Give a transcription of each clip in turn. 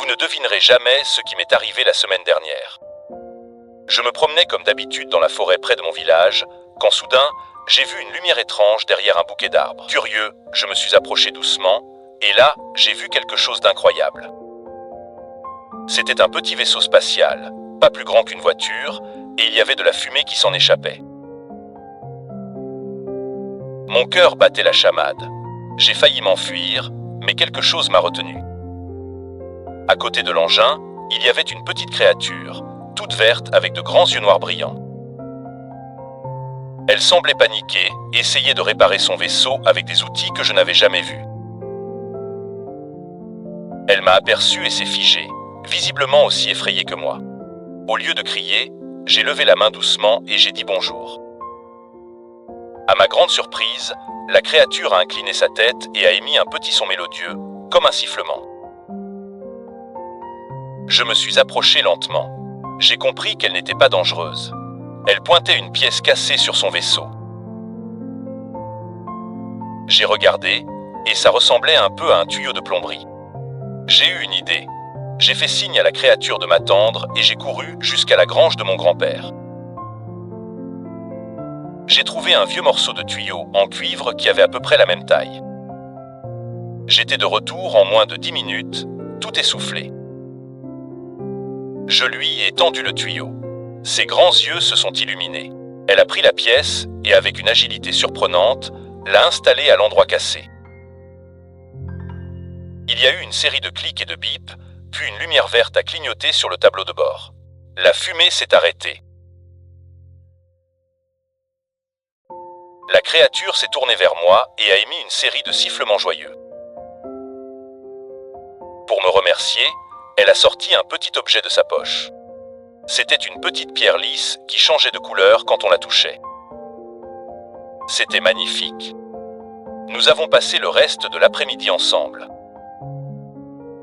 ne devinerez jamais ce qui m'est arrivé la semaine dernière. Je me promenais comme d'habitude dans la forêt près de mon village, quand soudain, j'ai vu une lumière étrange derrière un bouquet d'arbres. Curieux, je me suis approché doucement, et là, j'ai vu quelque chose d'incroyable. C'était un petit vaisseau spatial, pas plus grand qu'une voiture, et il y avait de la fumée qui s'en échappait. Mon cœur battait la chamade. J'ai failli m'enfuir, mais quelque chose m'a retenu. À côté de l'engin, il y avait une petite créature, toute verte avec de grands yeux noirs brillants. Elle semblait paniquer et essayait de réparer son vaisseau avec des outils que je n'avais jamais vus. Elle m'a aperçu et s'est figée, visiblement aussi effrayée que moi. Au lieu de crier, j'ai levé la main doucement et j'ai dit bonjour. À ma grande surprise, la créature a incliné sa tête et a émis un petit son mélodieux, comme un sifflement. Je me suis approché lentement. J'ai compris qu'elle n'était pas dangereuse. Elle pointait une pièce cassée sur son vaisseau. J'ai regardé, et ça ressemblait un peu à un tuyau de plomberie. J'ai eu une idée. J'ai fait signe à la créature de m'attendre et j'ai couru jusqu'à la grange de mon grand-père. J'ai trouvé un vieux morceau de tuyau en cuivre qui avait à peu près la même taille. J'étais de retour en moins de 10 minutes, tout essoufflé. Je lui ai tendu le tuyau. Ses grands yeux se sont illuminés. Elle a pris la pièce et, avec une agilité surprenante, l'a installée à l'endroit cassé. Il y a eu une série de clics et de bips, puis une lumière verte a clignoté sur le tableau de bord. La fumée s'est arrêtée. La créature s'est tournée vers moi et a émis une série de sifflements joyeux. Pour me remercier, elle a sorti un petit objet de sa poche. C'était une petite pierre lisse qui changeait de couleur quand on la touchait. C'était magnifique. Nous avons passé le reste de l'après-midi ensemble.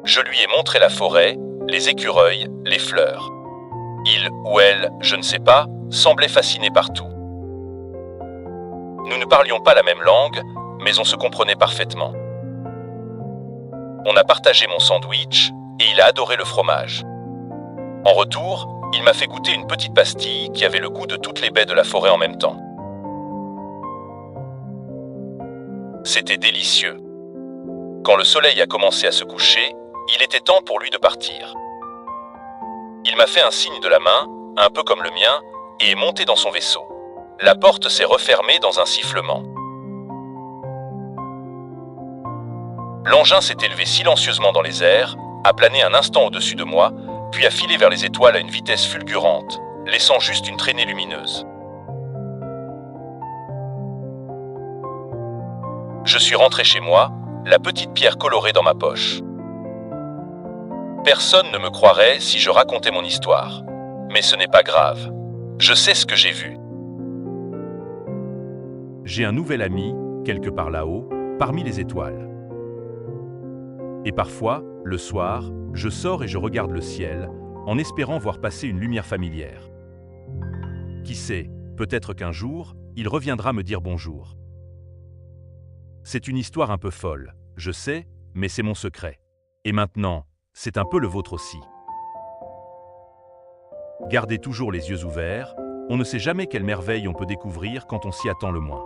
Je lui ai montré la forêt, les écureuils, les fleurs. Il ou elle, je ne sais pas, semblait fasciné par tout. Nous ne parlions pas la même langue, mais on se comprenait parfaitement. On a partagé mon sandwich et il a adoré le fromage. En retour, il m'a fait goûter une petite pastille qui avait le goût de toutes les baies de la forêt en même temps. C'était délicieux. Quand le soleil a commencé à se coucher, il était temps pour lui de partir. Il m'a fait un signe de la main, un peu comme le mien, et est monté dans son vaisseau. La porte s'est refermée dans un sifflement. L'engin s'est élevé silencieusement dans les airs, a plané un instant au-dessus de moi, puis a filé vers les étoiles à une vitesse fulgurante, laissant juste une traînée lumineuse. Je suis rentré chez moi, la petite pierre colorée dans ma poche. Personne ne me croirait si je racontais mon histoire. Mais ce n'est pas grave. Je sais ce que j'ai vu. J'ai un nouvel ami, quelque part là-haut, parmi les étoiles. Et parfois, le soir, je sors et je regarde le ciel, en espérant voir passer une lumière familière. Qui sait, peut-être qu'un jour, il reviendra me dire bonjour. C'est une histoire un peu folle, je sais, mais c'est mon secret. Et maintenant, c'est un peu le vôtre aussi. Gardez toujours les yeux ouverts, on ne sait jamais quelle merveille on peut découvrir quand on s'y attend le moins.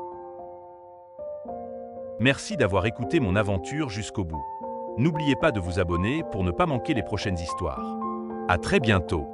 Merci d'avoir écouté mon aventure jusqu'au bout. N'oubliez pas de vous abonner pour ne pas manquer les prochaines histoires. À très bientôt.